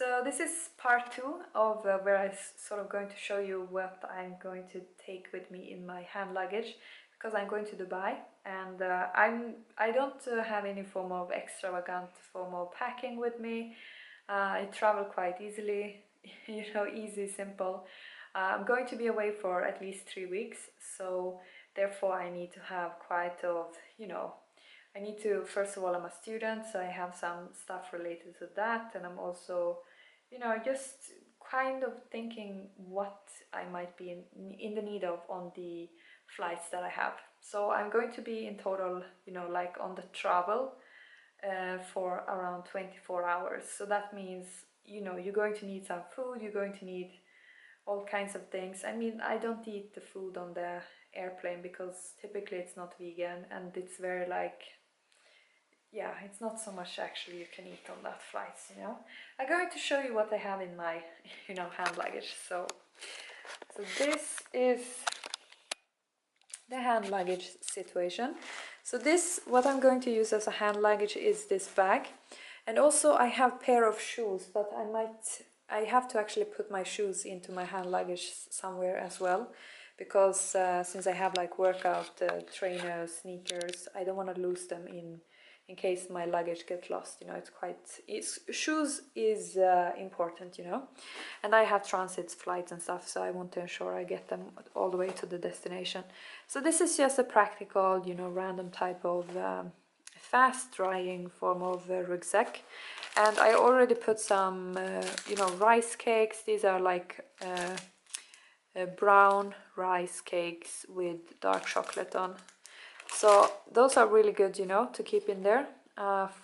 So this is part 2 of where I'm sort of going to show you what I'm going to take with me in my hand luggage, because I'm going to Dubai, and I don't have any form of extravagant form of packing with me. I travel quite easily, you know, easy, simple. I'm going to be away for at least 3 weeks, so therefore I need to have quite of, you know, I need to, first of all, I'm a student, so I have some stuff related to that, and I'm also, you know, just kind of thinking what I might be in the need of on the flights that I have. So I'm going to be in total, you know, like on the travel for around 24 hours. So that means, you know, you're going to need some food, you're going to need all kinds of things. I mean, I don't eat the food on the airplane because typically it's not vegan, and it's very like, yeah, it's not so much actually you can eat on that flights, you know. I'm going to show you what I have in my, you know, hand luggage. So this is the hand luggage situation. So this, what I'm going to use as a hand luggage is this bag. And also I have a pair of shoes, but I have to actually put my shoes into my hand luggage somewhere as well, because since I have like workout trainers, sneakers, I don't want to lose them in case my luggage gets lost. You know, shoes is important, you know, and I have transit flights and stuff, so I want to ensure I get them all the way to the destination. So this is just a practical, you know, random type of fast drying form of rucksack, and I already put some you know, rice cakes. These are like brown rice cakes with dark chocolate on. So those are really good, you know, to keep in there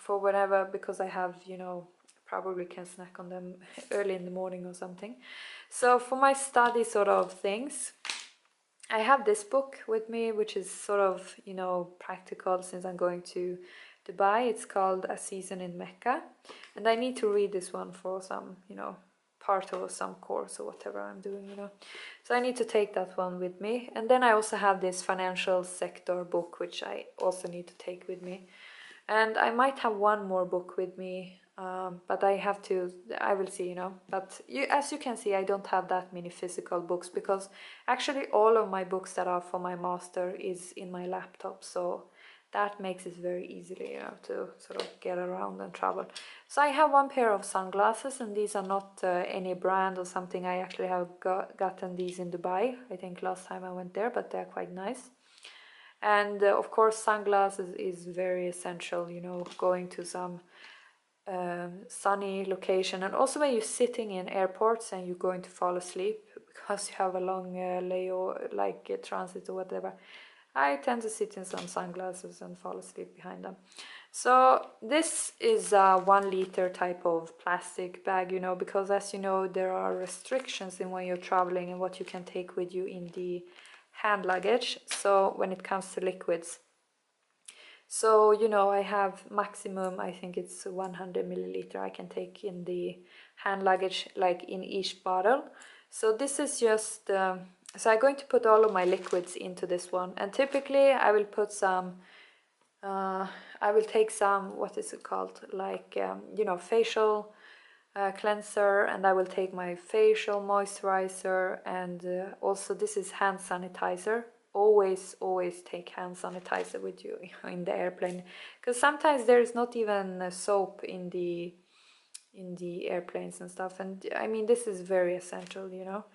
for whenever, because I have, you know, probably can snack on them early in the morning or something. So for my study sort of things, I have this book with me, which is sort of, you know, practical since I'm going to Dubai. It's called A Season in Mecca, and I need to read this one for some, you know, part of some course or whatever I'm doing, you know. So I need to take that one with me. And then I also have this financial sector book, which I also need to take with me. And I might have one more book with me, but I will see, you know. But as you can see, I don't have that many physical books, because actually all of my books that are for my master is in my laptop. So that makes it very easily, you know, to sort of get around and travel. So I have one pair of sunglasses, and these are not any brand or something. I actually have gotten these in Dubai, I think last time I went there, but they're quite nice. And of course sunglasses is very essential, you know, going to some sunny location, and also when you're sitting in airports and you're going to fall asleep because you have a long layover, like transit or whatever. I tend to sit in some sunglasses and fall asleep behind them. So this is a 1 liter type of plastic bag, you know, because as you know, there are restrictions in when you're traveling and what you can take with you in the hand luggage. So when it comes to liquids, so you know, I have maximum, I think it's 100 milliliter I can take in the hand luggage, like in each bottle. So this is just so I'm going to put all of my liquids into this one, and typically I will put some I will take some, what is it called, like you know, facial cleanser, and I will take my facial moisturizer, and also this is hand sanitizer. Always take hand sanitizer with you in the airplane, because sometimes there is not even soap in the airplanes and stuff, and I mean, this is very essential, you know.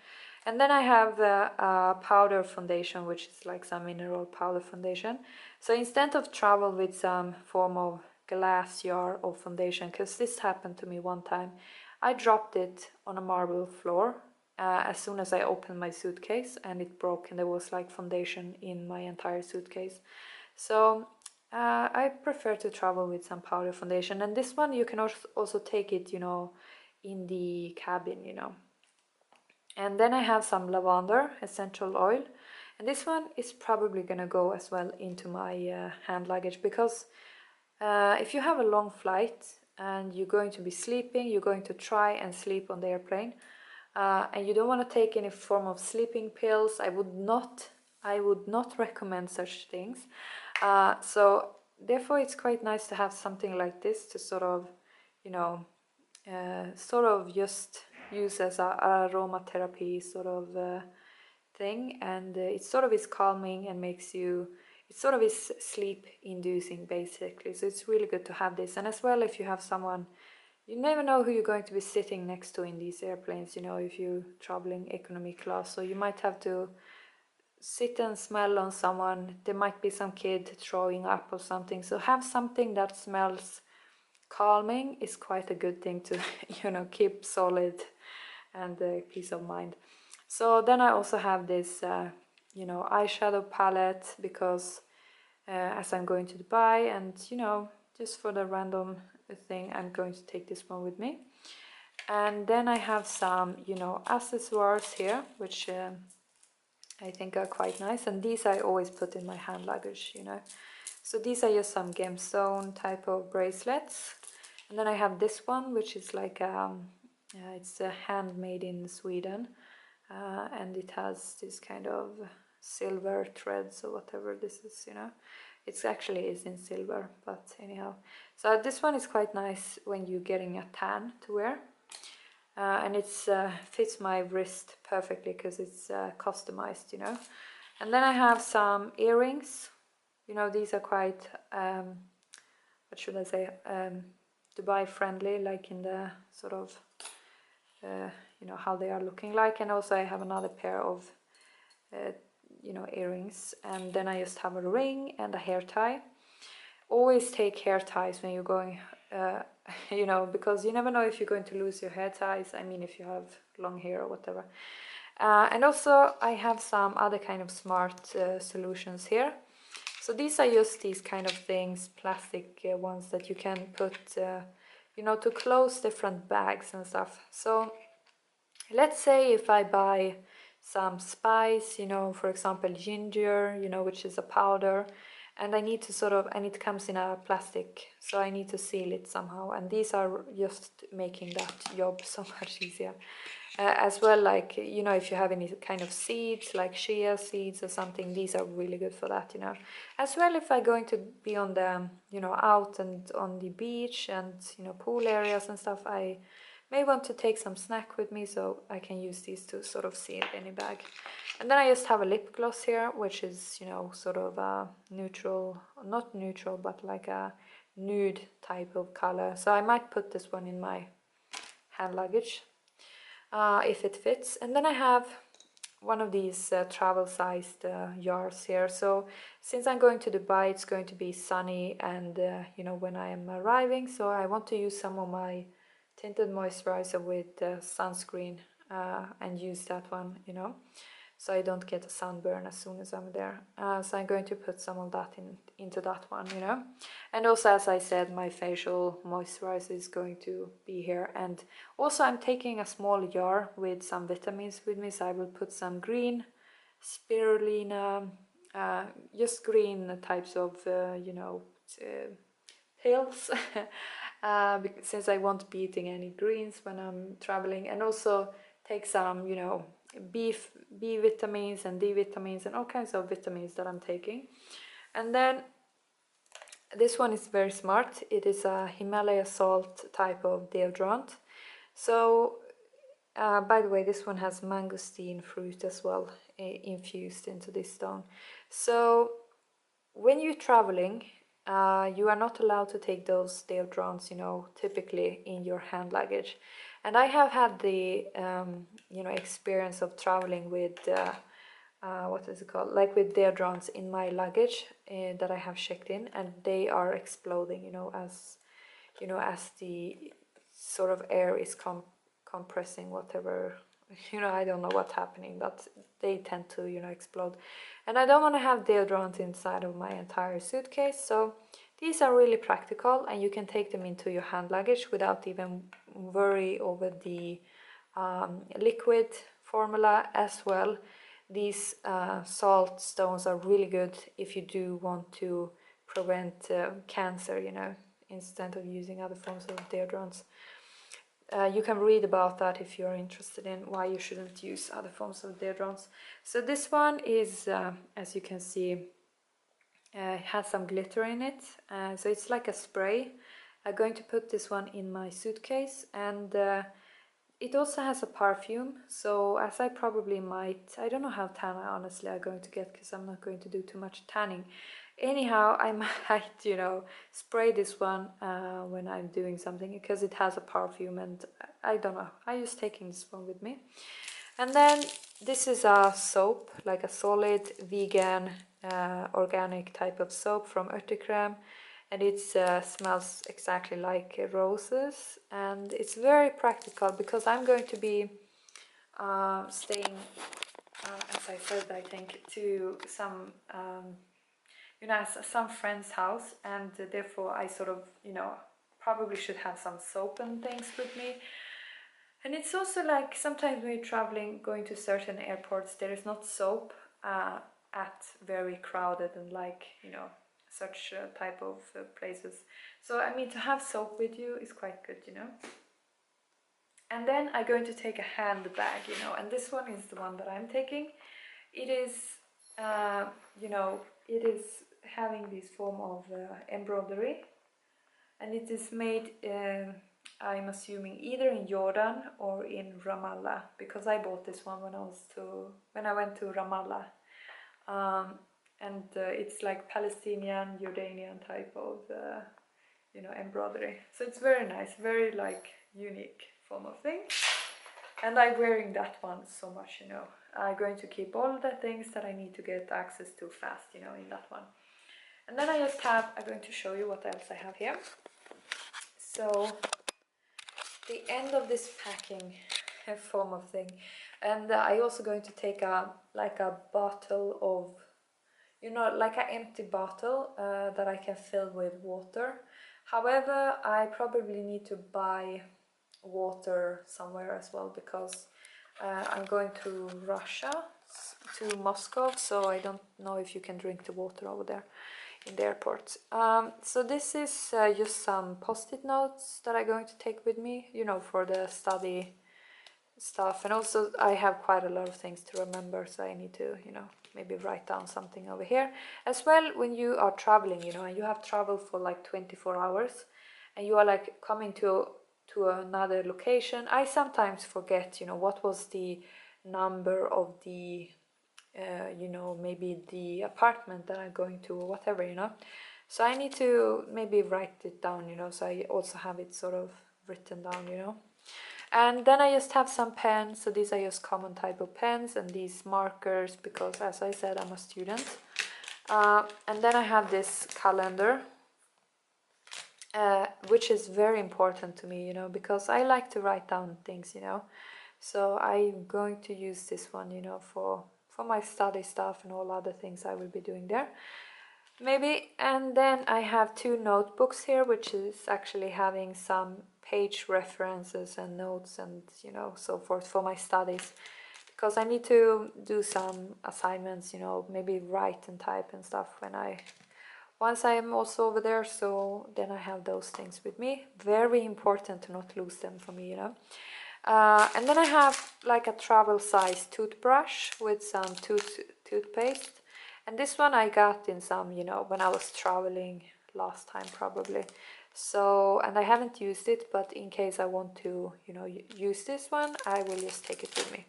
And then I have a powder foundation, which is like some mineral powder foundation. So instead of travel with some form of glass jar of foundation, because this happened to me one time, I dropped it on a marble floor as soon as I opened my suitcase, and it broke, and there was like foundation in my entire suitcase. So I prefer to travel with some powder foundation, and this one you can also take it, you know, in the cabin, you know. And then I have some lavender essential oil, and this one is probably gonna go as well into my hand luggage, because if you have a long flight and you're going to be sleeping, you're going to try and sleep on the airplane, and you don't want to take any form of sleeping pills, I would not recommend such things. So therefore it's quite nice to have something like this to sort of, you know, sort of just use as a aromatherapy sort of thing, and it sort of is calming and makes you, it sort of is sleep inducing basically, so it's really good to have this. And as well, if you have someone, you never know who you're going to be sitting next to in these airplanes, you know, if you're traveling economy class, so you might have to sit and smell on someone. There might be some kid throwing up or something, so have something that smells calming is quite a good thing to you know, keep solid and peace of mind. So then I also have this you know, eyeshadow palette, because as I'm going to Dubai, and you know, just for the random thing, I'm going to take this one with me. And then I have some, you know, accessories here, which I think are quite nice, and these I always put in my hand luggage, you know. So these are just some gemstone type of bracelets. And then I have this one, which is like it's handmade in Sweden, and it has this kind of silver threads or whatever this is, you know. It's actually is in silver, but anyhow. So this one is quite nice when you're getting a tan to wear. And it fits my wrist perfectly because it's customized, you know. And then I have some earrings. You know, these are quite, what should I say, Dubai friendly, like in the sort of, you know, how they are looking like. And also I have another pair of, you know, earrings. And then I just have a ring and a hair tie. Always take hair ties when you're going, you know, because you never know if you're going to lose your hair ties. I mean, if you have long hair or whatever. And also I have some other kind of smart solutions here. So these are just these kind of things, plastic ones that you can put, you know, to close different bags and stuff. So let's say if I buy some spice, you know, for example, ginger, you know, which is a powder, and I need to sort of, and it comes in a plastic, so I need to seal it somehow, and these are just making that job so much easier. As well, like, you know, if you have any kind of seeds, like chia seeds or something, these are really good for that, you know. As well, if I'm going to be on the, you know, out and on the beach and, you know, pool areas and stuff, I may want to take some snack with me, so I can use these to sort of seal any bag. And then I just have a lip gloss here, which is, you know, sort of a neutral, not neutral, but like a nude type of color. So I might put this one in my hand luggage. If it fits. And then I have one of these travel-sized jars here. So since I'm going to Dubai, it's going to be sunny, and you know, when I am arriving, so I want to use some of my tinted moisturizer with sunscreen and use that one, you know, so I don't get a sunburn as soon as I'm there. So I'm going to put some of that into that one, you know. And also, as I said, my facial moisturizer is going to be here. And also I'm taking a small jar with some vitamins with me, so I will put some green spirulina, just green types of, you know, pills, since I won't be eating any greens when I'm traveling. And also take some, you know, B vitamins and D vitamins and all kinds of vitamins that I'm taking. And then this one is very smart. It is a Himalaya salt type of deodorant. So by the way, this one has mangosteen fruit as well, infused into this stone. So when you're traveling, you are not allowed to take those deodorants, you know, typically in your hand luggage. And I have had the, you know, experience of traveling with, what is it called? Like with deodorants in my luggage that I have checked in, and they are exploding, you know, as the sort of air is compressing whatever, you know, I don't know what's happening, but they tend to, you know, explode. And I don't want to have deodorant inside of my entire suitcase, so these are really practical, and you can take them into your hand luggage without even worry over the liquid formula as well. These salt stones are really good if you do want to prevent cancer, you know, instead of using other forms of deodorants. You can read about that if you're interested in why you shouldn't use other forms of deodorants. So this one is, as you can see, has some glitter in it. So it's like a spray, I'm going to put this one in my suitcase, and it also has a perfume, so as I probably might, I don't know how tan I honestly are going to get because I'm not going to do too much tanning. Anyhow, I might, you know, spray this one when I'm doing something because it has a perfume, and I don't know, I just taking this one with me. And then this is a soap, like a solid vegan organic type of soap from Örtekrem, and it smells exactly like roses, and it's very practical because I'm going to be staying, as I said, I think, to some you know, some friend's house, and therefore I sort of, you know, probably should have some soap and things with me. And it's also like sometimes when you're traveling, going to certain airports, there is not soap at very crowded and, like, you know, such type of places. So I mean, to have soap with you is quite good, you know. And then I'm going to take a handbag, you know, and this one is the one that I'm taking. It is, you know, it is having this form of embroidery, and it is made, I'm assuming, either in Jordan or in Ramallah, because I bought this one when I went to Ramallah, and it's like Palestinian, Jordanian type of, you know, embroidery. So it's very nice, very like unique form of thing. And I'm wearing that one so much, you know. I'm going to keep all the things that I need to get access to fast, you know, in that one. And then I'm going to show you what else I have here. So the end of this packing form of thing, and I also going to take a bottle of, you know, like an empty bottle that I can fill with water. However, I probably need to buy water somewhere as well, because I'm going to Russia, to Moscow, so I don't know if you can drink the water over there in the airport. So this is just some post-it notes that I'm going to take with me, you know, for the study stuff. And also I have quite a lot of things to remember, so I need to, you know, maybe write down something over here. As well, when you are traveling, you know, and you have traveled for like 24 hours, and you are like coming to another location, I sometimes forget, you know, what was the number of the you know, maybe the apartment that I'm going to or whatever, you know. So I need to maybe write it down, you know, so I also have it sort of written down, you know. And then I just have some pens, so these are just common type of pens, and these markers, because as I said, I'm a student. And then I have this calendar, which is very important to me, you know, because I like to write down things, you know. So I'm going to use this one, you know, for my study stuff and all other things I will be doing there, maybe. And then I have two notebooks here, which is actually having some page references and notes and, you know, so forth for my studies, because I need to do some assignments, you know, maybe write and type and stuff once I am also over there. So then I have those things with me. Very important to not lose them for me, you know. And then I have like a travel size toothbrush with some toothpaste, and this one I got in some, you know, when I was traveling last time probably. So, and I haven't used it, but in case I want to, you know, use this one, I will just take it with me.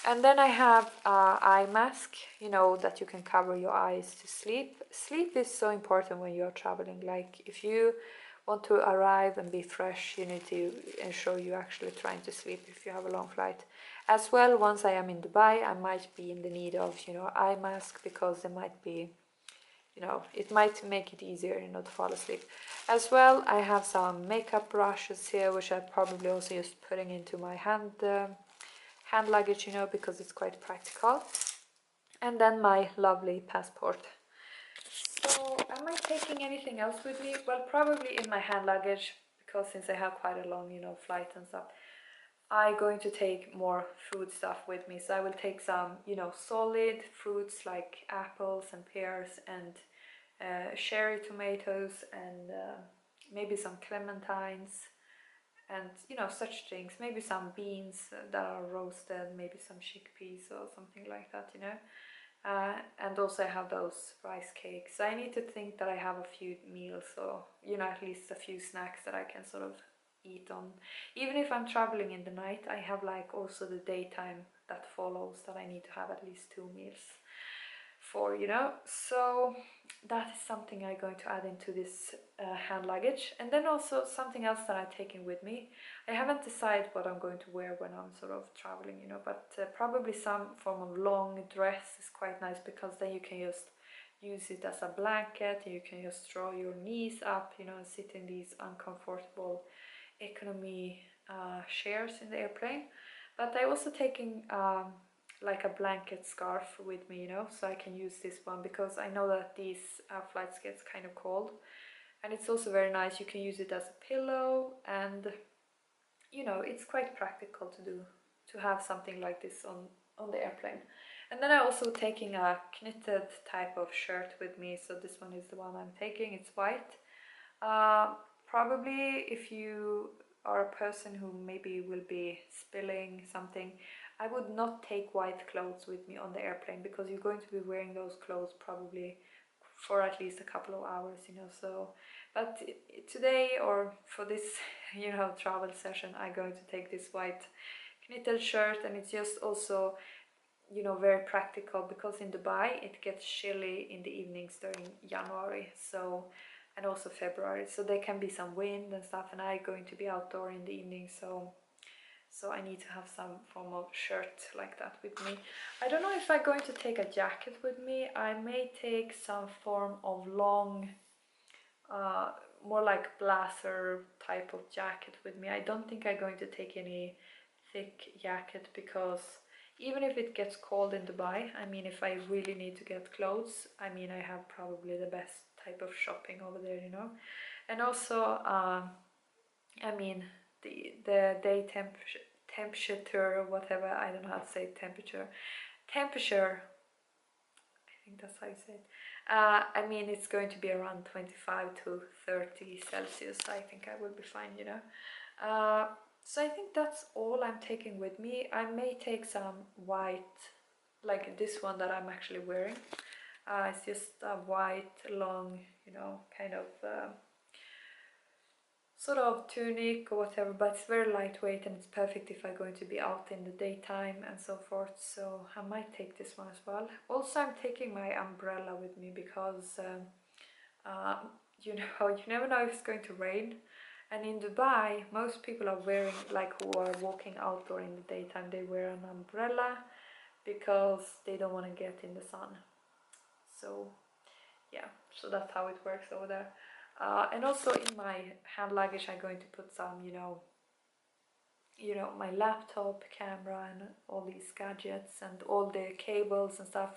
And then I have eye mask, you know, that you can cover your eyes to sleep. Sleep is so important when you are traveling. Like, if you want to arrive and be fresh, you need to ensure you're actually trying to sleep if you have a long flight. As well, once I am in Dubai, I might be in the need of, you know, eye mask, because there might be, you know, it might make it easier, you know, to fall asleep. As well, I have some makeup brushes here, which I probably also just putting into my hand luggage, you know, because it's quite practical. And then my lovely passport. So am I taking anything else with me? Well, probably in my hand luggage, because since I have quite a long, you know, flight and stuff, I'm going to take more food stuff with me. So I will take some, you know, solid fruits like apples and pears and cherry tomatoes and maybe some clementines and, you know, such things. Maybe some beans that are roasted, maybe some chickpeas or something like that, you know. And also I have those rice cakes. So I need to think that I have a few meals, or you know, at least a few snacks that I can sort of eat on. Even if I'm traveling in the night, I have like also the daytime that follows that I need to have at least 2 meals for, you know. So that is something I'm going to add into this hand luggage. And then also something else that I'm taking with me. I haven't decided what I'm going to wear when I'm sort of traveling, you know, but probably some form of long dress is quite nice, because then you can just use it as a blanket. You can just draw your knees up, you know, and sit in these uncomfortable economy chairs in the airplane. But I also taking like a blanket scarf with me, you know, so I can use this one, because I know that these flights gets kind of cold, and it's also very nice. You can use it as a pillow, and you know, it's quite practical to have something like this on the airplane. And then I'm also taking a knitted type of shirt with me. So this one is the one I'm taking. It's white. Probably if you are a person who maybe will be spilling something, I would not take white clothes with me on the airplane, because you're going to be wearing those clothes probably for at least a couple of hours, you know. So but today, or for this you know, travel session, I'm going to take this white knitted shirt, and it's just also, you know, very practical, because in Dubai it gets chilly in the evenings during January, so, and also February, so there can be some wind and stuff, and I'm going to be outdoor in the evening, so I need to have some form of shirt like that with me. I don't know if I'm going to take a jacket with me. I may take some form of long, more like blazer type of jacket with me. I don't think I'm going to take any thick jacket, because even if it gets cold in Dubai, I mean, if I really need to get clothes, I mean, I have probably the best type of shopping over there, you know. And also, I mean, the day temperature or whatever, I don't know how to say temperature, I think that's how you say it. I mean, it's going to be around 25 to 30 Celsius. I think I will be fine, you know. So I think that's all I'm taking with me. I may take some white, like this one that I'm actually wearing. It's just a white, long, you know, kind of sort of tunic or whatever, but it's very lightweight, and it's perfect if I'm going to be out in the daytime and so forth. So I might take this one as well. Also, I'm taking my umbrella with me, because you know, you never know if it's going to rain. And in Dubai, most people are wearing, like, who are walking outdoor in the daytime, they wear an umbrella because they don't want to get in the sun. So yeah, so that's how it works over there. And also in my hand luggage, I'm going to put some, you know, my laptop, camera, and all these gadgets, and all the cables and stuff.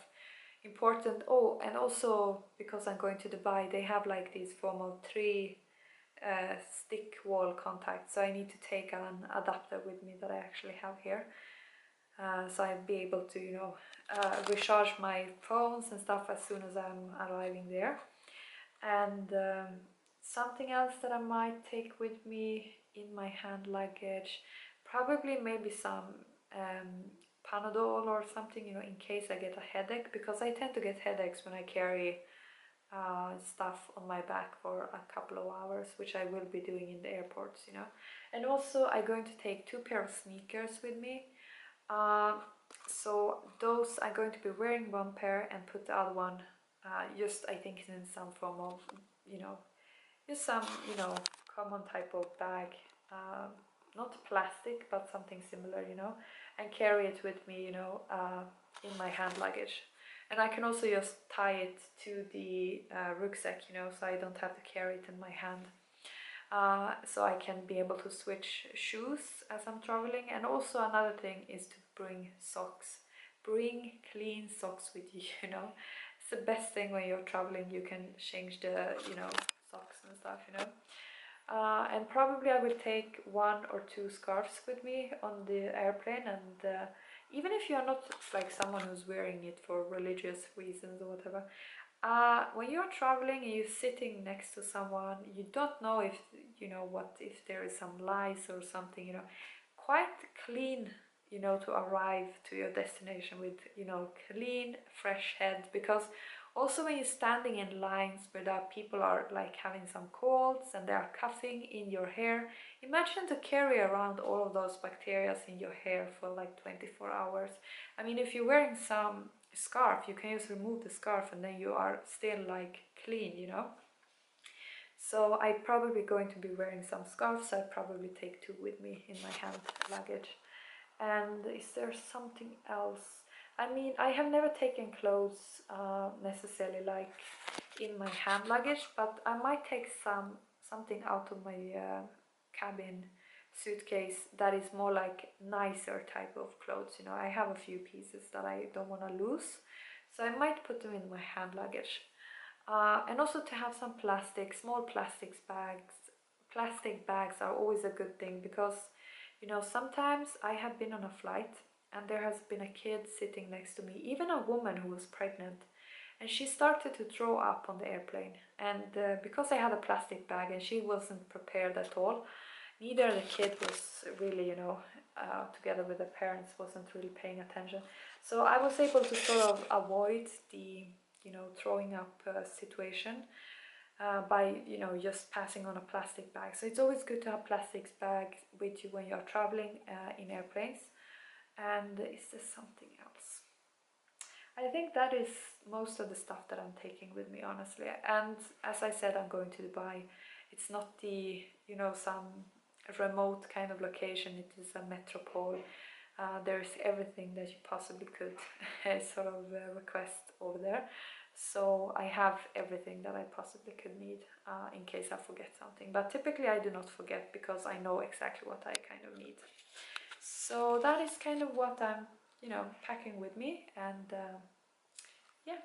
Important. Oh, and also because I'm going to Dubai, they have like these form of 3 stick wall contacts, so I need to take an adapter with me that I actually have here. So I'll be able to, you know, recharge my phones and stuff as soon as I'm arriving there. And something else that I might take with me in my hand luggage, probably maybe some Panadol or something, you know, in case I get a headache, because I tend to get headaches when I carry stuff on my back for a couple of hours, which I will be doing in the airports, you know. And also I'm going to take 2 pair of sneakers with me. So those I'm going to be wearing one pair and put the other one just, I think, in some form of, you know, just some, you know, common type of bag, not plastic but something similar, you know, and carry it with me, you know, in my hand luggage. And I can also just tie it to the rucksack, you know, so I don't have to carry it in my hand. So I can be able to switch shoes as I'm traveling. And also another thing is to bring socks. Bring clean socks with you, you know. It's the best thing when you're traveling. You can change the, you know, socks and stuff, you know. And probably I will take 1 or 2 scarves with me on the airplane. And even if you're not like someone who's wearing it for religious reasons or whatever, when you're traveling and you're sitting next to someone, you don't know if, you know, what if there is some lice or something, you know. Quite clean you know, to arrive to your destination with, you know, clean, fresh head. Because also when you're standing in lines where people are like having some colds and they are coughing in your hair, imagine to carry around all of those bacteria in your hair for like 24 hours. I mean, if you're wearing some scarf, you can just remove the scarf and then you are still like clean, you know. So I'm probably going to be wearing some scarves, so I probably take 2 with me in my hand luggage. And is there something else? I mean, I have never taken clothes necessarily like in my hand luggage, but I might take something out of my cabin suitcase that is more like nicer type of clothes. You know, I have a few pieces that I don't want to lose, so I might put them in my hand luggage. And also to have some small plastics bags. Plastic bags are always a good thing because, you know, sometimes I have been on a flight and there has been a kid sitting next to me, even a woman who was pregnant, and she started to throw up on the airplane. And because I had a plastic bag and she wasn't prepared at all, neither the kid was really, you know, together with the parents, wasn't really paying attention. So I was able to sort of avoid the, you know, throwing up situation by, you know, just passing on a plastic bag. So it's always good to have plastic bags with you when you're traveling in airplanes. And is there something else? I think that is most of the stuff that I'm taking with me, honestly. And as I said, I'm going to Dubai. It's not the, you know, some remote kind of location. It is a metropole. There's everything that you possibly could sort of request over there. So I have everything that I possibly could need in case I forget something. But typically I do not forget because I know exactly what I kind of need. So that is kind of what I'm, you know, packing with me. And yeah,